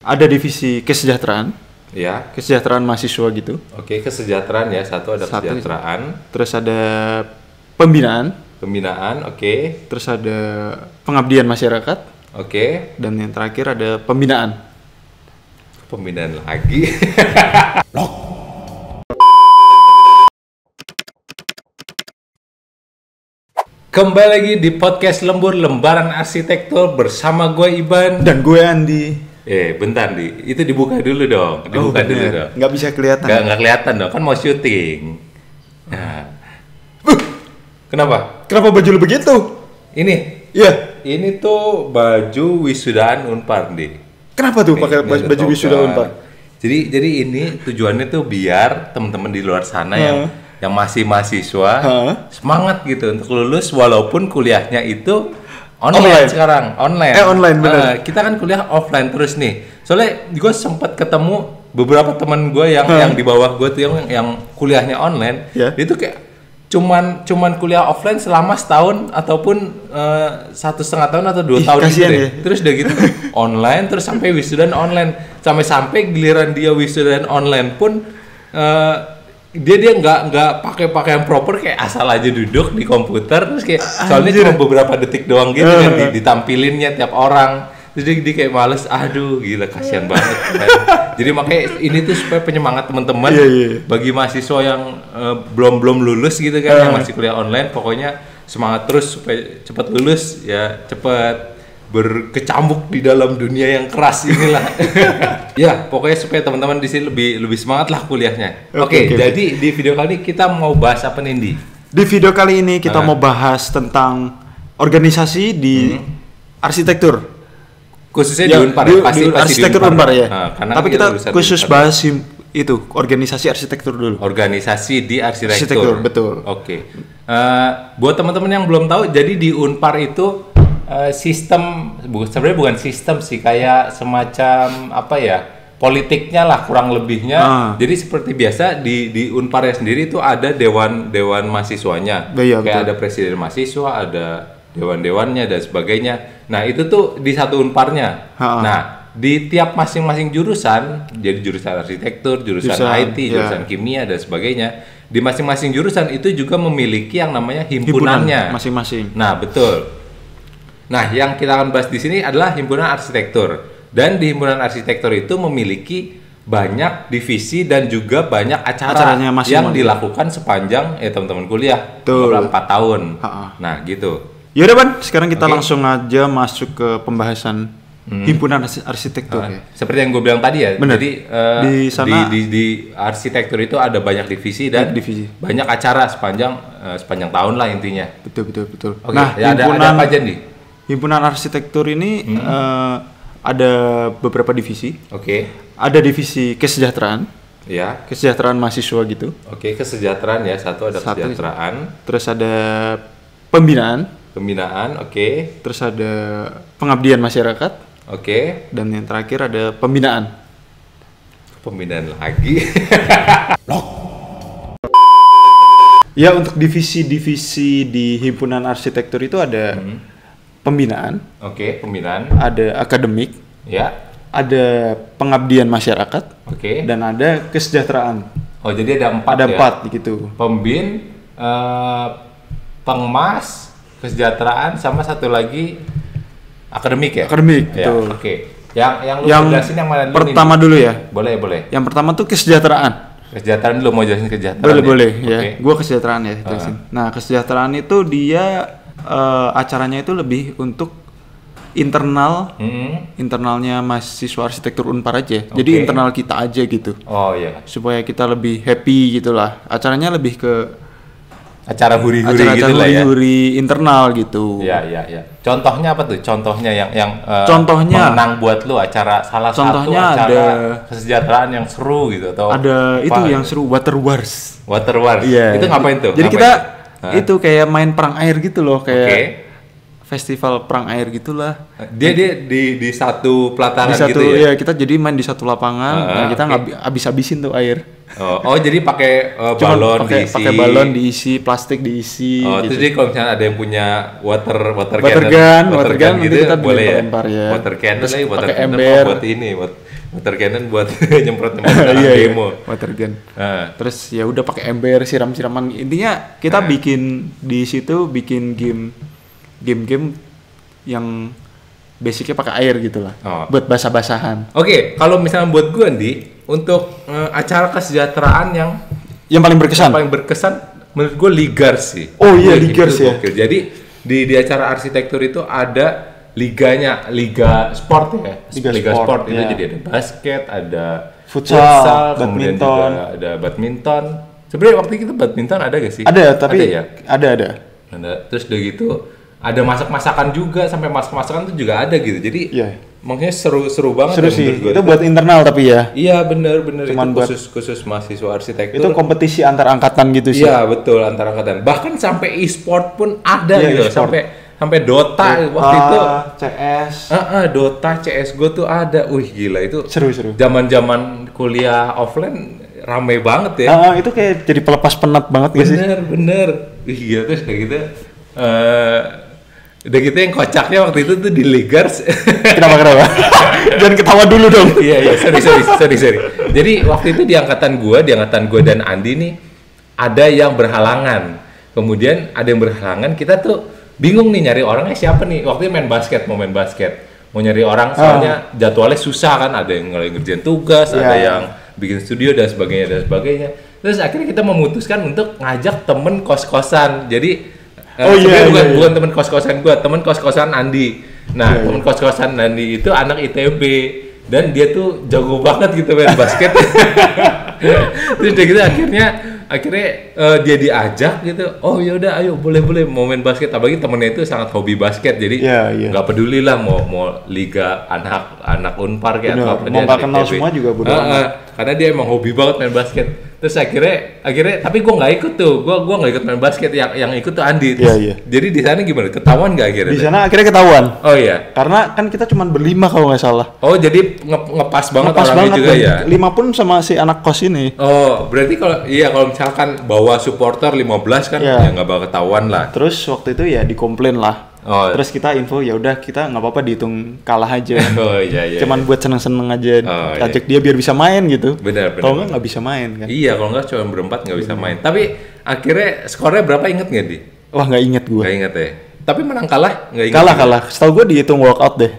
Ada divisi kesejahteraan, Ya. kesejahteraan mahasiswa gitu. Oke, kesejahteraan ya. Satu ada Satu. kesejahteraan, Terus ada pembinaan, pembinaan, oke. terus ada pengabdian masyarakat, Oke. dan yang terakhir ada pembinaan. Pembinaan lagi. Kembali lagi di podcast Lembur Lembaran Arsitektur bersama gue Iban. Dan gue Andi. Bentar Di, itu dibuka dulu dong. Dibuka dulu bener. dong. Nggak bisa kelihatan. Nggak kelihatan dong, kan mau syuting. Nah. Kenapa? Kenapa baju lu begitu? Ini, Iya. ini tuh baju wisudaan Unpar, Di. Kenapa tuh Nih, pakai ini ada baju toga. wisuda Unpar? Jadi ini tujuannya tuh biar teman-teman di luar sana yang masih mahasiswa semangat gitu untuk lulus walaupun kuliahnya itu online sekarang, online. Online bener. Kita kan kuliah offline terus nih. Soalnya gue sempat ketemu beberapa teman gue yang di bawah gue tuh yang kuliahnya online. Ya. Dia tuh kayak cuman kuliah offline selama setahun ataupun 1,5 tahun atau 2 tahun gitu kasihan deh. ya. Terus udah gitu online terus sampai wisudaan online sampai giliran dia wisudaan online pun dia nggak pakai pakaian proper, kayak asal aja duduk di komputer terus kayak soalnya cuma beberapa detik doang gitu kan ditampilinnya tiap orang. Jadi dia kayak males, aduh gila kasihan banget kan. Jadi makanya ini tuh supaya penyemangat teman-teman bagi mahasiswa yang belum lulus gitu kan, yang masih kuliah online, pokoknya semangat terus supaya cepat lulus ya, cepat berkecambuk di dalam dunia yang keras inilah. Ya pokoknya supaya teman-teman di sini lebih semangat lah kuliahnya. Oke, jadi di video kali ini kita mau bahas apa nih, Di? Di video kali ini kita mau bahas tentang organisasi di arsitektur. Khususnya di Unpar ya, pasti arsitektur di Unpar ya. Tapi kita khusus bahas itu organisasi arsitektur dulu. Organisasi di arsitektur. Betul. Oke. Buat teman-teman yang belum tahu, jadi di Unpar itu sistem sebenarnya bukan sistem sih, kayak semacam apa ya, politiknya lah kurang lebihnya. Jadi seperti biasa di Unpar ya sendiri itu ada dewan mahasiswanya. Iya, kayak betul. ada presiden mahasiswa, ada dewan-dewannya dan sebagainya. Nah itu tuh di satu Unparnya. Nah di tiap masing-masing jurusan, jadi jurusan arsitektur, jurusan IT, jurusan kimia dan sebagainya, di masing-masing jurusan itu juga memiliki yang namanya himpunannya masing-masing. Nah betul. Nah yang kita akan bahas di sini adalah himpunan arsitektur, dan di himpunan arsitektur itu memiliki banyak divisi dan juga banyak acaranya yang dilakukan sepanjang teman-teman kuliah selama 4 tahun. Nah gitu. Yaudah Ban, sekarang kita langsung aja masuk ke pembahasan himpunan arsitektur. Seperti yang gue bilang tadi ya. Bener. Jadi di sana di arsitektur itu ada banyak divisi dan banyak acara sepanjang tahun lah intinya. Betul. Oke, nah, ya ada apa aja nih? Himpunan arsitektur ini ada beberapa divisi. Oke. Ada divisi kesejahteraan. Ya. Kesejahteraan mahasiswa gitu. Oke, kesejahteraan ya. Satu ada kesejahteraan. Terus ada pembinaan. Oke. Terus ada pengabdian masyarakat. Oke. Dan yang terakhir ada pembinaan. Pembinaan lagi. Ya, untuk divisi-divisi di himpunan arsitektur itu ada pembinaan. Oke, pembinaan. Ada akademik. Ya. Ada pengabdian masyarakat. Oke. Dan ada kesejahteraan. Oh, jadi ada 4 ada ya? 4 gitu. Pembin, pengmas, kesejahteraan, sama satu lagi akademik ya? Akademik, ya, betul. Oke. Yang lu jelasin yang mana dulu? Pertama nih? Dulu ya? Boleh. Yang pertama tuh kesejahteraan. Kesejahteraan dulu, mau jelasin kesejahteraan? Boleh ya. Gua kesejahteraan ya jelasin. Nah, kesejahteraan itu dia acaranya itu lebih untuk internalnya mahasiswa arsitektur Unpar aja. Jadi internal kita aja gitu. Oh iya. Supaya kita lebih happy gitulah. Acaranya lebih ke acara huri-huri gitu lah ya. Huri-huri internal gitu. Iya. Contohnya apa tuh? Contohnya yang contohnya mengenang buat lu acara satu acara ada kesejahteraan yang seru gitu atau ada apa, itu yang seru Water Wars. Iya. Itu ngapain tuh? Jadi kita itu kayak main perang air gitu loh, kayak festival perang air gitulah. Dia di satu pelataran gitu ya? Iya, kita jadi main di satu lapangan. Nah, kita nggak habis-habisin tuh air. Oh jadi pakai balon diisi. Pakai balon diisi, plastik diisi. Oh, gitu. Jadi kalau misalnya ada yang punya water gun gitu kita boleh ya. lempar ya. Water cannon lagi, water pakai cannon ember buat ini, water cannon buat nyemprot-nyemprot demo. Water gun. Terus ya udah pakai ember, siram-siraman. Intinya kita bikin di situ bikin game-game yang basicnya pakai air gitu lah. Buat basah-basahan. Oke, kalau misalnya buat gue nih untuk acara kesejahteraan yang paling berkesan. Yang paling berkesan menurut gue Ligars sih. Oh iya, Ligars ya. Gokil. Jadi di acara arsitektur itu ada liganya, liga sport ya. Liga sport itu jadi ada basket, ada futsal, kemudian badminton, juga ada badminton. Sebenarnya waktu itu badminton ada gak sih? Ada, tapi ada. Terus udah gitu ada masak-masakan juga, sampai masak-masakan itu juga ada gitu. Jadi makanya seru banget. Seru sih. Itu buat internal tapi ya. Iya benar. Cuman itu khusus mahasiswa arsitektur. Itu kompetisi antar angkatan gitu sih. Iya betul, antar angkatan. Bahkan sampai e-sport pun ada gitu. Sampai Dota waktu itu. CS. Dota, CS:GO tuh ada. Wih gila itu. Seru. Zaman kuliah offline rame banget ya. Itu kayak jadi pelepas penat banget gak sih? Bener. Wih gila terus kayak gitu. Udah gitu yang kocaknya waktu itu tuh di Ligars. Kenapa? Jangan ketawa dulu dong. Iya, sorry. Jadi waktu itu di angkatan gua dan Andi nih ada yang berhalangan. Kemudian ada yang berhalangan, kita tuh bingung nih nyari orangnya siapa nih. Waktu itu mau main basket. Mau nyari orang soalnya jadwalnya susah kan, ada yang ngerjain tugas, ada yang bikin studio dan sebagainya. Terus akhirnya kita memutuskan untuk ngajak temen kos-kosan. Jadi bukan temen kos-kosan gue, temen kos-kosan Andi. Nah, temen kos-kosan Andi itu anak ITB dan dia tuh jago banget gitu main basket. Terus dia gitu akhirnya dia diajak gitu. Oh ya udah, ayo boleh mau main basket. Apalagi temennya itu sangat hobi basket, jadi nggak peduli lah mau liga anak Unpar kayak atau apa. Mau nggak kenal semua juga bodo amat. Karena dia emang hobi banget main basket. Terus akhirnya tapi gue nggak ikut tuh, gue nggak ikut main basket, yang ikut tuh Andi. Jadi di sana gimana, ketahuan nggak akhirnya? Di sana akhirnya ketahuan. Oh iya, karena kan kita cuma berlima kalau nggak salah. Oh jadi ngepas banget orangnya juga ya. 5 pun sama si anak kos ini. Oh berarti kalau misalkan bawa supporter 15 kan ya nggak bakal ketahuan lah. Terus waktu itu ya dikomplain lah. Terus kita info ya udah kita nggak apa-apa dihitung kalah aja. Cuman buat seneng-seneng aja, ajak dia biar bisa main gitu. Benar. Kalau nggak bisa main kan. Iya, kalau nggak cuma berempat nggak bisa main. Tapi akhirnya skornya berapa, inget nggak di? Wah nggak inget gue. Nggak inget ya. Tapi menang kalah nggak inget. Kalah. Setahu gue dihitung walkout deh.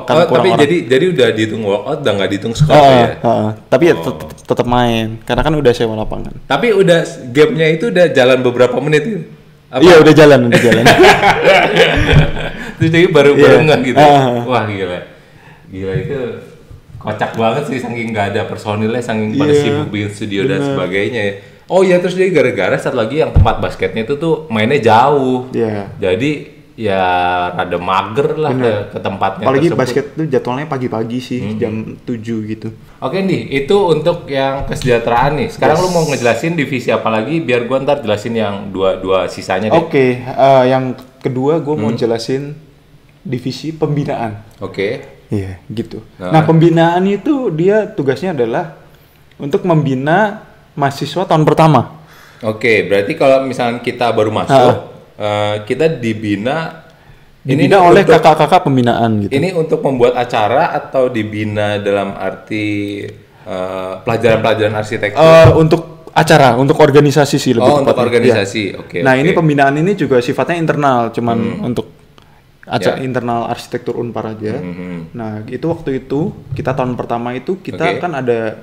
Tapi jadi udah dihitung walkout, udah nggak dihitung skor ya. Tapi ya tetap main, karena kan udah sewa lapangan. Tapi udah gamenya itu udah jalan beberapa menit gitu. Iya udah jalan. Terus dia baru nggak gitu. Wah gila itu kocak banget sih, saking nggak ada personilnya, saking pada sibuk bikin studio dan sebagainya ya. Oh iya, terus dia gara-gara satu lagi yang tempat basketnya itu tuh mainnya jauh. Jadi ya rada mager lah ke tempatnya. Apalagi tersebut. Basket tuh jadwalnya pagi-pagi sih, jam 7 gitu. Oke nih, itu untuk yang kesejahteraan nih. Sekarang lu mau ngejelasin divisi apa lagi, biar gua ntar jelasin yang dua sisanya deh. Oke, yang kedua gua mau jelasin divisi pembinaan. Oke. Iya, gitu. Nah, pembinaan itu dia tugasnya adalah untuk membina mahasiswa tahun pertama. Oke, berarti kalau misalnya kita baru masuk, kita dibina oleh kakak-kakak pembinaan gitu. Ini untuk membuat acara atau dibina dalam arti pelajaran-pelajaran arsitektur? Untuk acara, untuk organisasi sih lebih tepatnya. Untuk organisasi. Oke. Nah, ini pembinaan ini juga sifatnya internal, cuman untuk acara internal arsitektur Unpar aja. Nah, itu waktu itu kita tahun pertama itu kita kan ada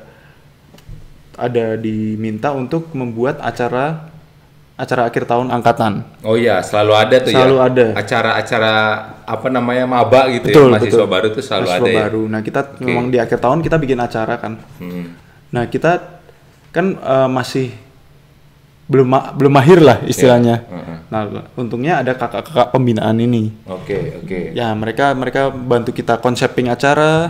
diminta untuk membuat acara akhir tahun angkatan. Oh iya, selalu ada tuh selalu ada. Acara-acara apa namanya maba gitu. Betul, ya, mahasiswa baru tuh selalu mahasiswa ada baru. Nah, kita memang di akhir tahun kita bikin acara kan. Nah, kita kan masih belum mahir lah istilahnya. Nah, untungnya ada kakak-kakak pembinaan ini. Oke. Ya, mereka bantu kita konseping acara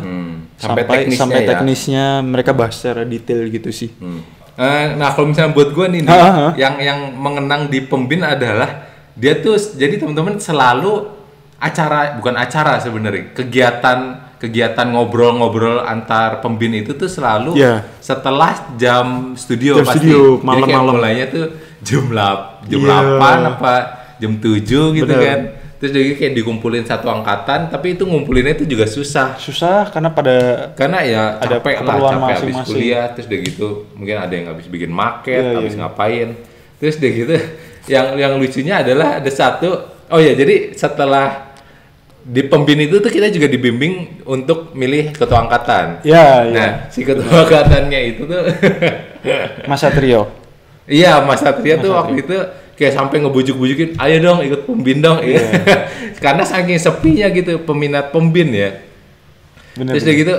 sampai teknisnya mereka bahas secara detail gitu sih. Nah, kalau misalnya buat gue nih, yang mengenang di Pembin adalah dia tuh jadi teman-teman selalu bukan acara sebenarnya, kegiatan ngobrol-ngobrol antar Pembin itu tuh selalu setelah jam studio pasti. Malam-malam. Mulainya tuh jam 8 apa jam 7 gitu. Bener. Kan. Terus dia kayak dikumpulin satu angkatan, tapi itu ngumpulinnya itu juga susah. Susah karena ya ada capek habis kuliah, terus udah gitu mungkin ada yang habis bikin market, habis ngapain. Terus udah gitu yang lucunya adalah ada satu, jadi setelah di pembin itu tuh kita juga dibimbing untuk milih ketua angkatan. Nah, si ketua angkatannya itu tuh Mas Satrio. Iya, Mas Satrio tuh waktu itu kayak sampai ngebujuk-bujukin, ayo dong ikut pembin dong. Karena saking sepinya gitu peminat pembin ya. Terus dia gitu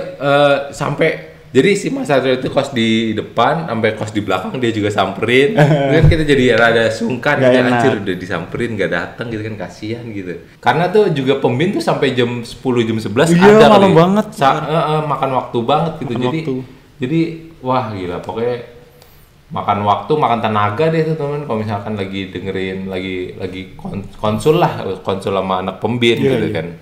sampai jadi si Mas Satrio itu kos di depan sampai kos di belakang dia juga samperin. Kan kita jadi rada sungkan ya, anjir udah disamperin gak datang gitu kan, kasihan gitu. Karena tuh juga pembin tuh sampai jam 10 jam 11 ada malam banget. Makan waktu banget gitu. Jadi wah gila, pokoknya makan waktu, makan tenaga deh tuh teman. Kalau misalkan lagi dengerin lagi konsul sama anak pembin gitu kan.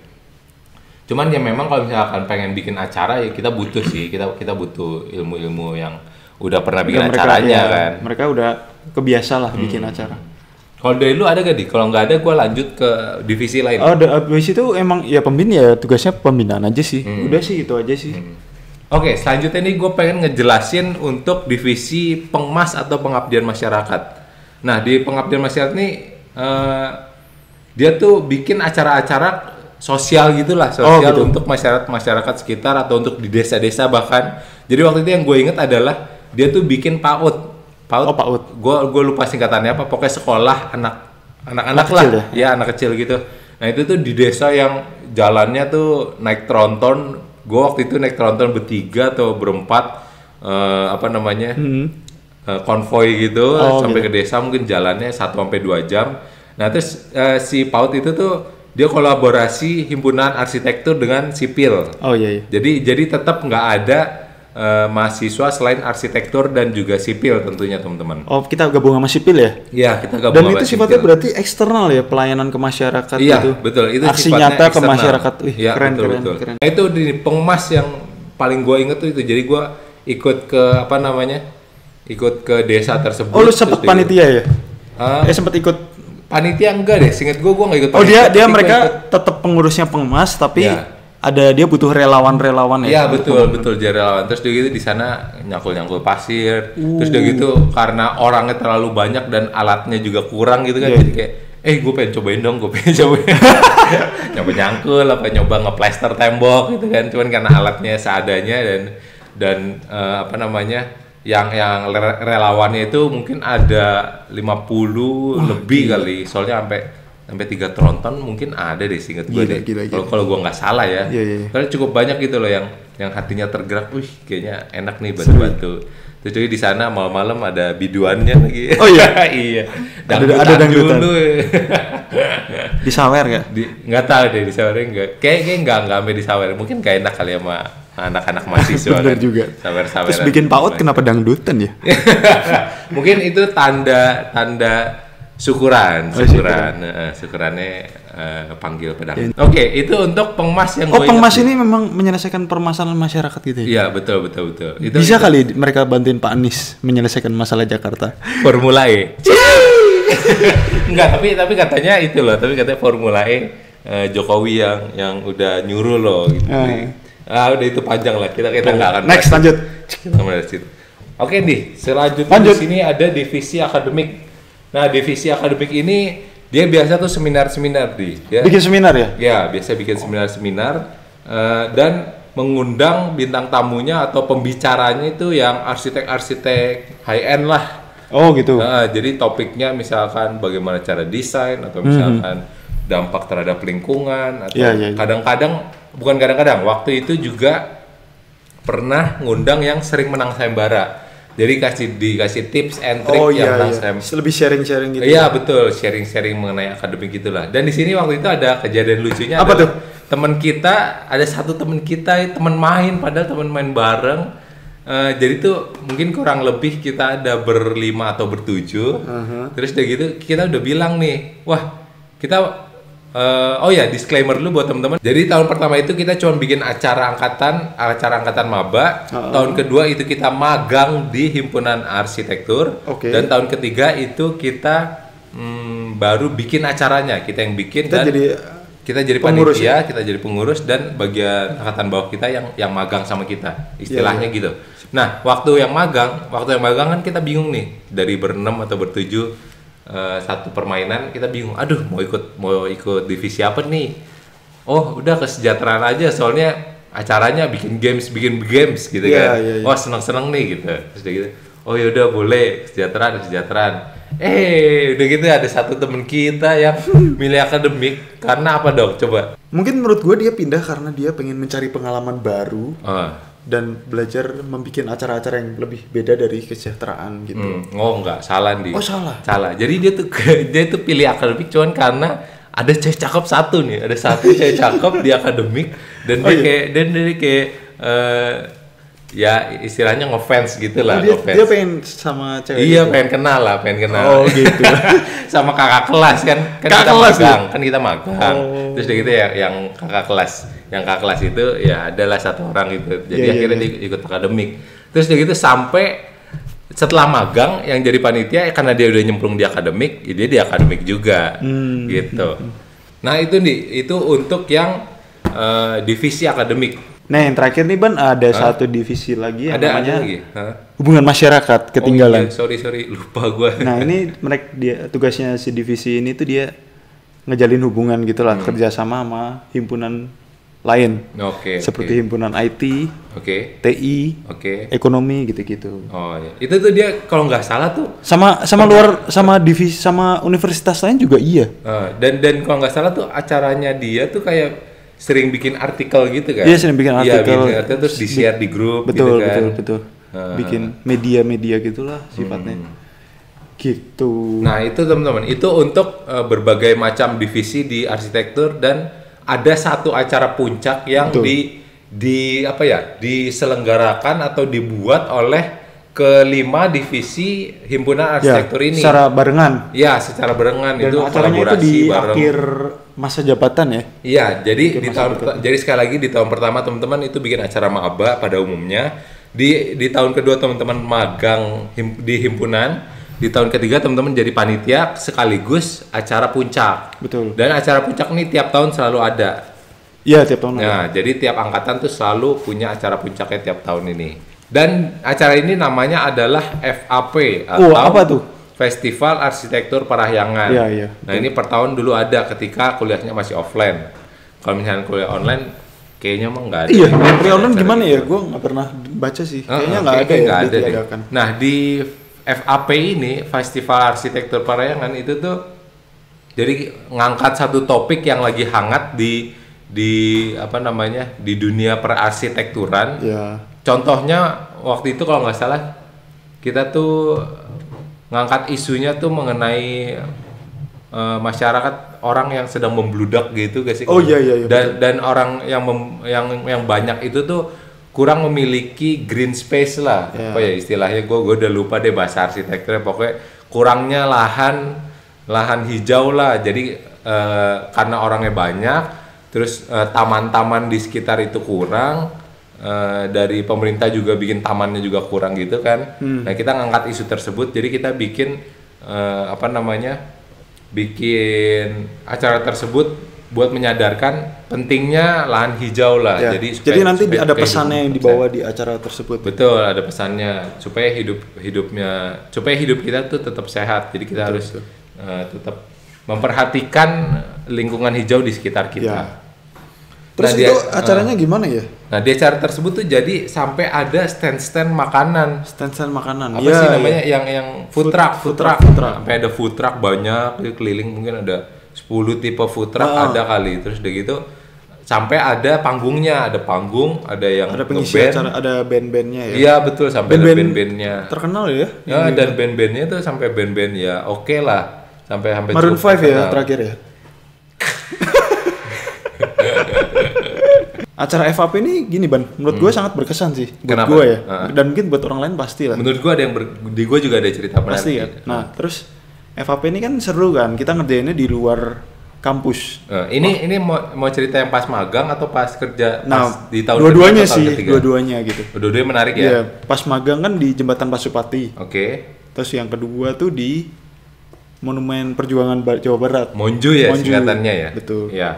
Cuman ya memang kalau misalkan pengen bikin acara ya kita butuh sih, kita butuh ilmu-ilmu yang udah pernah bikin acaranya kan. Mereka udah kebiasa lah bikin acara. Kalau dari lu ada gak di? Kalau nggak ada gue lanjut ke divisi lain. Divisi itu emang ya pembin ya tugasnya pembinaan aja sih. Udah sih itu aja sih. Oke, selanjutnya nih gue pengen ngejelasin untuk divisi pengmas atau pengabdian masyarakat. Nah, di pengabdian masyarakat nih dia tuh bikin acara-acara sosial gitulah, gitu. Untuk masyarakat sekitar atau untuk di desa-desa bahkan. Jadi waktu itu yang gue inget adalah dia tuh bikin PAUD. PAUD. Gue lupa singkatannya apa, pokoknya sekolah anak-anak lah. Ya, anak kecil gitu. Nah, itu tuh di desa yang jalannya tuh naik tronton. Gue waktu itu naik tronton bertiga atau berempat konvoy gitu sampai ke desa, mungkin jalannya 1-2 jam. Nah terus si PAUD itu tuh dia kolaborasi himpunan arsitektur dengan sipil. Jadi tetap nggak ada mahasiswa selain arsitektur dan juga sipil tentunya teman-teman. Kita gabung sama sipil ya? Iya, kita gabung sama sipil. Dan itu sifatnya berarti eksternal ya, pelayanan ke masyarakat gitu. Iya, itu. Betul. Itu aksi nyata eksternal. Ke masyarakat. Keren. Nah, itu di pengmas yang paling gue inget tuh itu. Jadi gue ikut ke ikut ke desa tersebut. Lu sempat panitia ya? Sempat ikut panitia enggak deh, seinget gue nggak ikut panitia. Dia mereka tetap pengurusnya pengmas tapi dia butuh relawan-relawan ya. Iya betul dia relawan. Terus dia gitu di sana nyangkul pasir. Terus dia gitu karena orangnya terlalu banyak dan alatnya juga kurang gitu kan. Jadi kayak gue pengen cobain dong, nyoba nyangkul apa nyoba ngeplaster tembok gitu kan. Cuman karena alatnya seadanya dan yang relawannya itu mungkin ada 50 lebih kali. Soalnya sampai 3 tronton mungkin ada deh seinget gue deh. Kalau gue nggak salah ya. Karena cukup banyak gitu loh yang hatinya tergerak. Kayaknya enak nih bantu. Terus jadi di sana malam-malam ada biduannya lagi. Oh iya. Iya. Ada dangdutan. Di sawer ya? Nggak tahu deh di sawer enggak. Kayaknya nggak sampai di sawer. Mungkin nggak enak kali sama anak-anak mahasiswa. Bener juga. Sawer-saweran. Terus bikin PAUD kenapa dangdutan ya? Mungkin itu tanda syukurannya panggil pedang. Oke, itu untuk pengmas yang pengmas ini memang menyelesaikan permasalahan masyarakat gitu ya? Iya, betul. Bisa kali mereka bantuin Pak Anies menyelesaikan masalah Jakarta. Formula E. Enggak, tapi katanya itu loh, katanya Formula E Jokowi yang udah nyuruh loh gitu. Udah itu panjang lah. Kita enggak akan next lanjut. Oke, nih, selanjutnya di sini ada divisi akademik. Nah, divisi akademik ini dia biasa tuh seminar-seminar bikin seminar ya? Ya, biasa bikin seminar-seminar dan mengundang bintang tamunya atau pembicaranya itu yang arsitek-arsitek high end lah. Oh gitu. Jadi topiknya misalkan bagaimana cara desain atau misalkan dampak terhadap lingkungan atau bukan kadang-kadang waktu itu juga pernah ngundang yang sering menang sayembara. Jadi dikasih tips and trick lebih sharing-sharing gitu. Iya betul, sharing-sharing mengenai akademik gitulah. Dan di sini waktu itu ada kejadian lucunya. Apa tuh? Teman kita, ada satu teman kita, teman main bareng. Jadi tuh mungkin kurang lebih kita ada berlima atau bertujuh. Terus udah gitu kita udah bilang nih, wah kita disclaimer dulu buat teman-teman. Jadi tahun pertama itu kita cuma bikin acara angkatan maba. Tahun kedua itu kita magang di himpunan arsitektur. Dan tahun ketiga itu kita baru bikin acaranya, kita yang bikin kita dan jadi kita jadi pengurus, panitia, ya? kita jadi pengurus dan bagian angkatan bawah kita yang magang sama kita, istilahnya gitu. Nah, waktu yang magang kan kita bingung nih, dari berenam atau bertujuh satu permainan kita bingung. Aduh, mau ikut divisi apa nih? Oh, udah kesejahteraan aja, soalnya acaranya bikin games gitu kan. Oh, seneng nih gitu. Terus gitu. Oh yaudah boleh, kesejahteraan. Udah gitu ada satu temen kita yang milih akademik karena apa dong? Coba. Mungkin menurut gue dia pindah karena dia pengen mencari pengalaman baru dan belajar membuat acara-acara yang lebih beda dari kesejahteraan gitu. Oh enggak, salah dia. Oh salah. Jadi dia tuh pilih akademik cuman karena ada cewek cakep satu nih, ada satu cewek cakep di akademik dan dia kayak ya istilahnya ngefans gitu lah. Dia pengen sama cewek. Iya gitu. pengen kenal. Oh gitu. Sama kakak kelas kan kakak kita kelas magang, kan kita magang. Terus udah gitu ya yang kakak kelas itu ya adalah satu orang gitu. Jadi akhirnya dia ikut akademik. Terus udah gitu sampai setelah magang yang jadi panitia karena dia udah nyemplung di akademik, dia di akademik juga gitu. Nah itu untuk yang divisi akademik. Nah yang terakhir nih Ban ada satu divisi lagi yang namanya lagi? hubungan masyarakat ketinggalan. Oh, iya. Sorry lupa gue. Nah ini tugasnya si divisi ini tuh dia ngejalin hubungan gitulah kerjasama sama himpunan lain. Seperti himpunan IT, TI, ekonomi gitu-gitu. Oh iya. Itu tuh dia kalau nggak salah tuh sama divisi sama universitas lain juga iya. Dan kalau nggak salah tuh acaranya dia tuh kayak sering bikin artikel gitu kan? Iya sering bikin artikel. Iya bikin artikel terus di-share di grup betul, gitu kan? Betul. Bikin media gitulah sifatnya. Gitu. Nah itu teman-teman, itu untuk berbagai macam divisi di arsitektur dan ada satu acara puncak yang diselenggarakan atau dibuat oleh kelima divisi himpunan arsitektur ini. Secara barengan. Ya, secara barengan. Dan itu acaranya itu di akhir masa jabatan ya? Iya, jadi sekali lagi di tahun pertama teman-teman itu bikin acara maba pada umumnya. Di tahun kedua teman-teman magang di himpunan. Di tahun ketiga teman-teman jadi panitia sekaligus acara puncak. Betul. Dan acara puncak ini tiap tahun selalu ada. Iya, tiap tahun ada. Nah, jadi tiap angkatan tuh selalu punya acara puncaknya tiap tahun ini. Dan acara ini namanya adalah FAP atau apa tuh? Festival Arsitektur Parahyangan. Iya. Nah ini per tahun dulu ada ketika kuliahnya masih offline. Kalau misalnya kuliah online, kayaknya mah nggak ada. Iya, kuliah online gimana ya? Gue nggak pernah baca sih. Kayaknya nggak ada ya. Nah di FAP ini, Festival Arsitektur Parahyangan itu tuh jadi ngangkat satu topik yang lagi hangat di dunia perarsitekturan. Iya. Contohnya waktu itu kalau nggak salah kita tuh ngangkat isunya tuh mengenai masyarakat orang yang sedang membludak gitu guys sih. Oh iya. Dan orang yang banyak itu tuh kurang memiliki green space lah. Yeah. Apa ya istilahnya gue udah lupa deh bahasa arsitekturnya, pokoknya kurangnya lahan hijau lah. Jadi karena orangnya banyak, terus taman-taman di sekitar itu kurang. Dari pemerintah juga bikin tamannya juga kurang gitu kan. Nah kita ngangkat isu tersebut, jadi kita bikin bikin acara tersebut buat menyadarkan pentingnya lahan hijau lah. Ya. Jadi nanti ada pesannya yang dibawa di acara tersebut. Betul, ada pesannya supaya hidup kita tuh tetap sehat. Jadi kita harus tetap memperhatikan lingkungan hijau di sekitar kita. Ya. Terus itu acaranya gimana ya? Nah di acara tersebut tuh jadi sampai ada stand makanan. Stand makanan. Apa sih namanya yang food truck. Sampai ada food truck banyak keliling, mungkin ada 10 tipe food truck ada kali. Terus udah gitu sampai ada panggungnya, ada yang ada pengisi acara, ada band-bandnya ya. Iya betul, sampai ada band-bandnya. Terkenal ya? Ya dan band-bandnya tuh sampai band-band ya oke lah. Sampai Maroon 5 ya terakhir ya. Acara FAP ini gini Ban, menurut gue sangat berkesan sih buat gue ya. Dan mungkin buat orang lain pasti lah. Menurut gue ada di gue juga ada cerita menarik. Pasti kan. Nah terus FAP ini kan seru kan, kita ngerjainnya di luar kampus. Ini mau cerita yang pas magang atau pas kerja? Nah di tahun dua-duanya sih, dua-duanya gitu. Dua-duanya menarik ya? Iya, pas magang kan di Jembatan Pasupati. Oke. Terus yang kedua tuh di Monumen Perjuangan Jawa Barat. Monju ya singkatannya ya. Betul. Iya.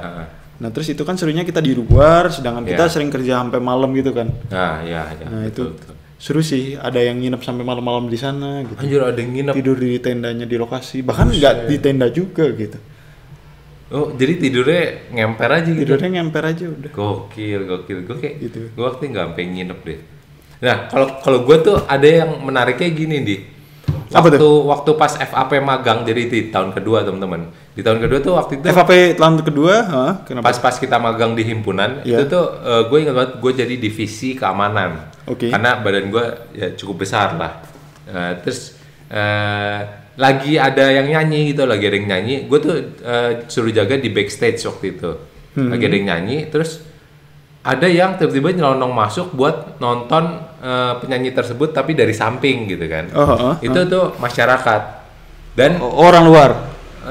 Nah terus itu kan serunya kita di luar, sedangkan kita sering kerja sampai malam gitu kan. Iya. Nah betul. Seru sih, ada yang nginep sampai malam-malam di sana gitu. Anjir, ada yang nginep. Tidur di tendanya di lokasi, bahkan nggak di tenda juga gitu. Oh, jadi tidurnya ngemper aja gitu? Tidurnya ngemper aja udah. Gokil. Gue kayak gitu. Gue waktu nggak sampai nginep deh. Nah, kalau gue tuh ada yang menariknya gini di. Waktu pas FAP magang, jadi di tahun kedua teman-teman. Di tahun kedua tuh waktu itu. FAP tahun kedua, kenapa? Pas kita magang di himpunan, itu tuh gue ingat banget gue jadi divisi keamanan. Karena badan gue ya cukup besar lah. Terus lagi ada yang nyanyi gitu, lagi ada yang nyanyi. Gue tuh suruh jaga di backstage waktu itu. Lagi ada yang nyanyi, terus ada yang tiba-tiba nyelonong masuk buat nonton penyanyi tersebut tapi dari samping gitu kan. Itu tuh masyarakat dan orang luar.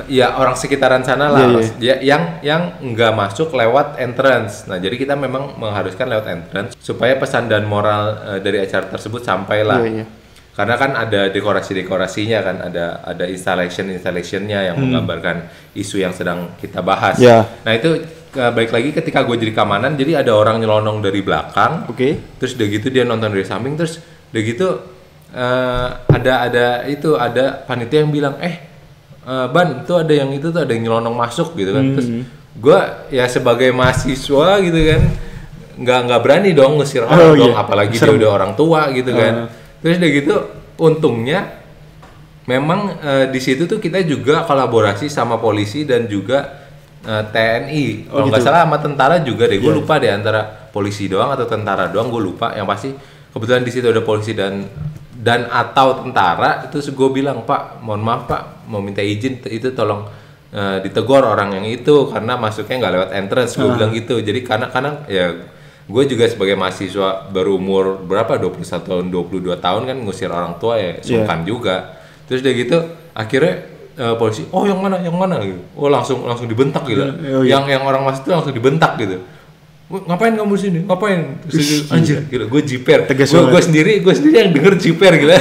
Ya orang sekitaran sana lah. Yang nggak masuk lewat entrance. Nah jadi kita memang mengharuskan lewat entrance supaya pesan dan moral dari acara tersebut sampailah. Karena kan ada dekorasi-dekorasinya kan, ada installation-nya yang menggambarkan isu yang sedang kita bahas. Nah itu balik lagi ketika gue jadi keamanan, jadi ada orang nyelonong dari belakang, terus udah gitu dia nonton dari samping, terus udah gitu ada panitia yang bilang, Ban, itu ada yang nyelonong masuk gitu kan. Terus gue ya sebagai mahasiswa gitu kan, nggak berani dong ngusir orang dong, apalagi dia udah orang tua gitu kan. Terus udah gitu, untungnya memang di situ tuh kita juga kolaborasi sama polisi dan juga TNI. Kalau nggak salah sama tentara juga deh. Gue lupa deh antara polisi doang atau tentara doang, gue lupa. Yang pasti kebetulan di situ ada polisi dan atau tentara. Terus gue bilang, Pak, mohon maaf Pak, mau minta izin itu tolong ditegur orang yang itu karena masuknya nggak lewat entrance. Gue bilang gitu. Jadi karena ya gue juga sebagai mahasiswa berumur berapa 21 tahun 22 tahun kan ngusir orang tua ya sungkan juga. Terus udah gitu akhirnya polisi, yang mana gitu. Langsung dibentak gitu. Yang orang masuk itu langsung dibentak gitu. Ngapain kamu di sini? Ngapain? Terus anjir, gila, gue jiper. Gue sendiri yang denger jiper gila.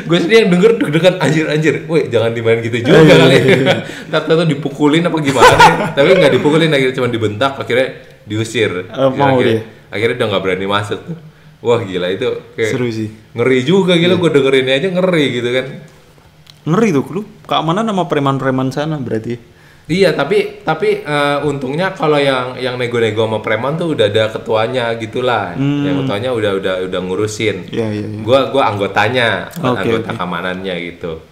Gue sendiri yang denger deg-degan anjir. Woi, jangan dimain gitu juga kali. Tahu dipukulin apa gimana. Tapi enggak dipukulin, akhirnya cuma dibentak, akhirnya diusir. Akhirnya udah enggak berani masuk tuh. Wah, gila itu kayak seru sih. Ngeri juga gila, gue dengerinnya aja ngeri gitu kan. Ngeri tuh, lu keamanan sama preman-preman sana berarti. Iya, tapi untungnya kalau yang nego-nego sama preman tuh udah ada ketuanya gitulah. Yang ketuanya udah ngurusin. Iya. Gua anggotanya, anggota keamanannya gitu.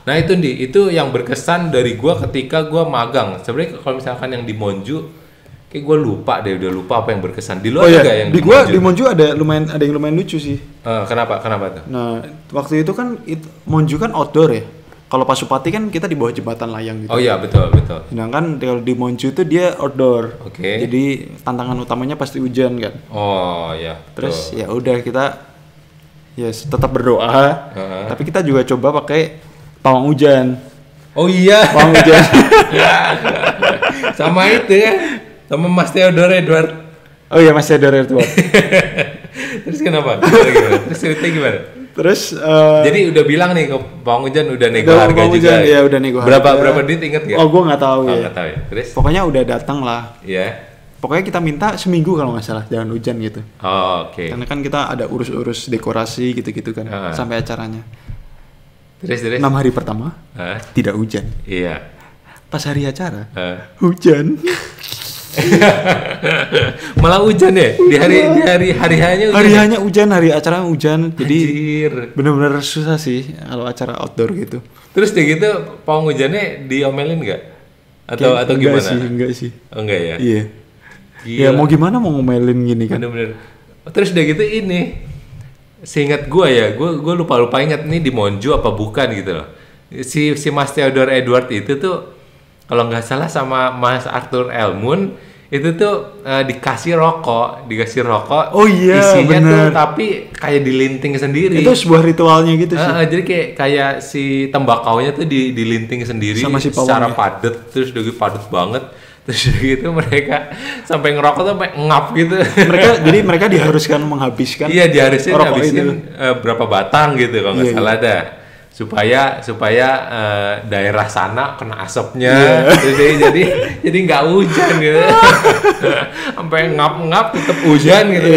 Nah, itu yang berkesan dari gua ketika gua magang. Sebenarnya kalau misalkan yang di Monju kayak gua lupa apa yang berkesan. Di luar juga yang di gua di Monju ada yang lumayan lucu sih. Kenapa tuh? Nah, waktu itu kan Monju kan outdoor ya. Kalau Pasupati kan kita di bawah jembatan layang gitu. Oh iya, betul. Sedangkan kalau di Monju itu dia outdoor. Jadi tantangan utamanya pasti hujan kan. Oh iya. Terus ya udah kita tetap berdoa. Tapi kita juga coba pakai pawang hujan. Oh iya. Pawang hujan. Sama itu ya. Sama Mas Theodore Edward. Oh iya, Mas Theodore Edward. Terus kenapa? Terus ceritanya gimana? Terus jadi udah bilang nih ke Bang Hujan udah nego harga juga. Ya udah nego harga. Berapa duit inget gak? Oh, gua nggak tahu ya. Nggak tahu ya. Terus? Pokoknya udah datang lah. Iya. Pokoknya kita minta seminggu kalau nggak salah jangan hujan gitu. Oh, oke. Karena kan kita ada urus dekorasi gitu-gitu kan sampai acaranya. Terus? 6 hari pertama tidak hujan. Iya. Pas hari acara hujan. Malah hujan ya di hari hanya hujan. Hari hanya hujan, hari acara hujan. Jadi benar-benar susah sih kalau acara outdoor gitu. Terus dia gitu pawang hujannya diomelin nggak? Atau gimana? Enggak sih. Oh, enggak ya? Iya. Ya mau gimana mau ngomelin gini kan. Bener-bener. Terus udah gitu ini seingat gue lupa ingat nih di Monju apa bukan gitu loh. Si Mas Theodore Edward itu tuh kalau nggak salah sama Mas Arthur Elmun itu tuh dikasih rokok. Oh iya, isinya bener. tuh tapi kayak dilinting sendiri. Itu sebuah ritualnya gitu sih. Jadi kayak si tembakaunya tuh dilinting sendiri sama si secara padat, terus udah padat banget. Terus gitu mereka sampai ngerokok tuh sampai ngap gitu. Mereka diharuskan menghabiskan. Iya, dihabisin berapa batang gitu kalau nggak salah dah. supaya daerah sana kena asapnya, jadi nggak hujan gitu, sampai ngap tetap hujan gitu.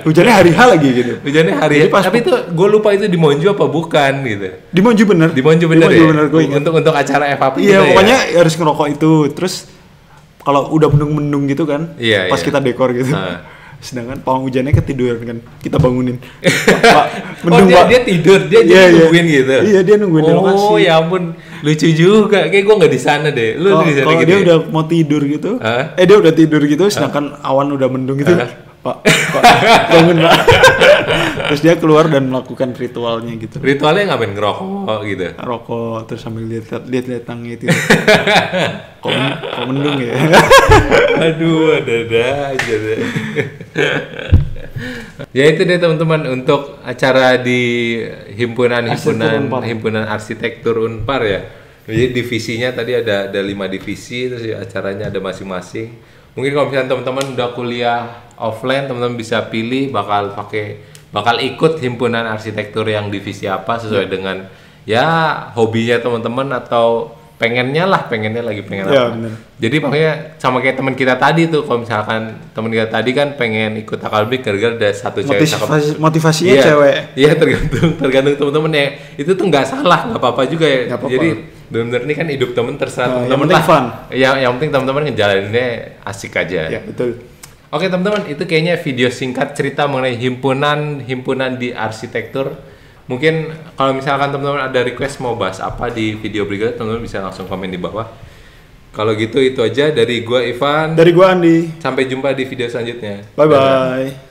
Hujannya hari H lagi gitu. Hujannya hari H. Tapi itu gue lupa itu di Monju apa bukan gitu. Di Monju bener ya. Untuk acara FAP. Iya, pokoknya harus ngerokok itu. Terus kalau udah mendung gitu kan, pas kita dekor gitu. Sedangkan pawang hujannya ketiduran kan, kita bangunin. Pak, mendung, dia tidur, dia nungguin gitu. Iya, dia nungguin di lokasi. Oh ya ampun, lucu juga. Kayak gue nggak di sana deh. Lu di sana kalau gitu. Dia udah mau tidur gitu. Dia udah tidur gitu, sedangkan awan udah mendung gitu. Pak, bangun Pak. Terus dia keluar dan melakukan ritualnya gitu. Ritualnya ngapain? Ngerokok gitu. Rokok terus sambil lihat tangga itu. Kok mendung ya? Aduh, ada aja deh. Ya itu deh teman-teman untuk acara di himpunan arsitektur Unpar ya. Jadi divisinya tadi ada 5 divisi, terus acaranya ada masing-masing. Mungkin kalau misalnya teman-teman udah kuliah offline, teman-teman bisa pilih bakal ikut himpunan arsitektur yang divisi apa sesuai dengan ya hobinya teman-teman atau pengennya apa. Bener. Jadi makanya sama kayak teman kita tadi tuh, kalau misalkan teman kita tadi kan pengen ikut Takalbik gara-gara ada satu cewek motivasinya cewek. Iya, tergantung teman-teman ya. Itu tuh nggak salah, nggak apa-apa juga ya. Jadi benar-benar ini kan hidup temen terserah teman-teman lah. Fun. Yang penting teman-teman ngejalaninnya asik aja. Ya, betul. Oke teman-teman, itu kayaknya video singkat cerita mengenai himpunan di arsitektur. Mungkin kalau misalkan teman-teman ada request mau bahas apa di video berikutnya, teman-teman bisa langsung komen di bawah. Kalau gitu itu aja dari gua Ivan. Dari gua Andi. Sampai jumpa di video selanjutnya. Bye bye.